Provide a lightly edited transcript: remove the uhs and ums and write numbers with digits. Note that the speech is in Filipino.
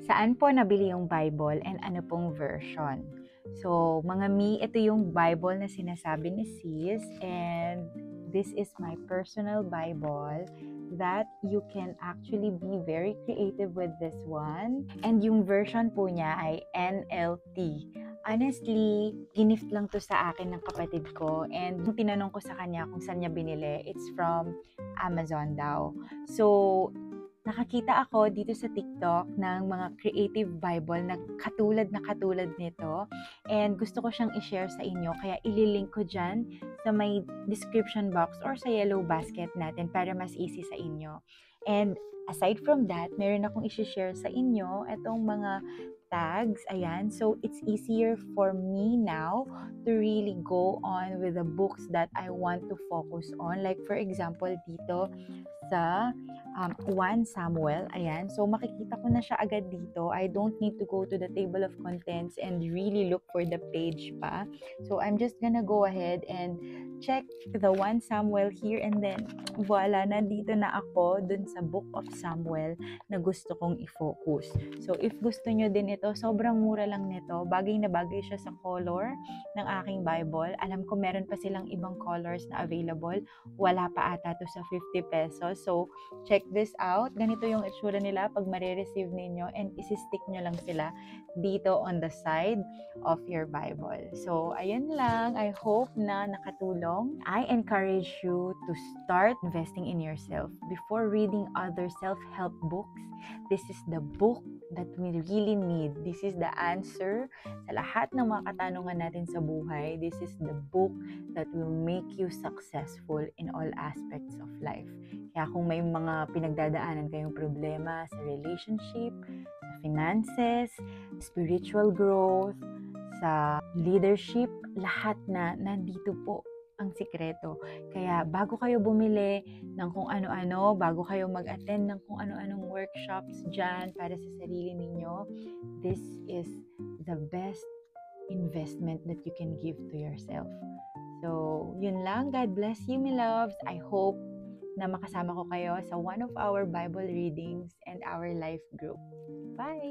Saan po nabili yung Bible and ano pong version? So, mga mi, ito yung Bible na sinasabi ni Sis, and this is my personal Bible that you can actually be very creative with this one. And yung version po niya ay NLT. Honestly, ginift lang to sa akin ng kapatid ko, and nung tinanong ko sa kanya kung saan niya binili, it's from Amazon daw. So, nakakita ako dito sa TikTok ng mga creative Bible na katulad nito, and gusto ko siyang i-share sa inyo, kaya ililink ko dyan sa may description box or sa yellow basket natin para mas easy sa inyo. And aside from that, meron akong i-share sa inyo itong mga tags, ayan. So, it's easier for me now to really go on with the books that I want to focus on. Like, for example, dito sa 1 Samuel, ayan. So, makikita ko na siya agad dito. I don't need to go to the table of contents and really look for the page pa. So, I'm just gonna go ahead and check the 1 Samuel here, and then, voila, nandito na ako dun sa Book of Samuel na gusto kong i-focus. So, if gusto nyo din ito, sobrang mura lang nito. Bagay na bagay siya sa color ng aking Bible. Alam ko meron pa silang ibang colors na available. Wala pa ata to sa 50 pesos. So, check this out. Ganito yung itsura nila pag marireceive ninyo, and isi-stick nyo lang sila dito on the side of your Bible. So, ayan lang. I hope na nakatulong. I encourage you to start investing in yourself. Before reading other self-help books, this is the book that we really need. This is the answer sa lahat ng mga katanungan natin sa buhay. This is the book that will make you successful in all aspects of life. Kaya kung may mga pinagdadaanan kayong problema sa relationship, sa finances, spiritual growth, sa leadership, lahat na nandito po ang sikreto. Kaya bago kayo bumili ng kung ano-ano, bago kayo mag-attend ng kung ano-anong workshops dyan para sa sarili ninyo, this is the best investment that you can give to yourself. So, yun lang. God bless you, my loves. I hope na makasama ko kayo sa one of our Bible readings and our life group. Bye!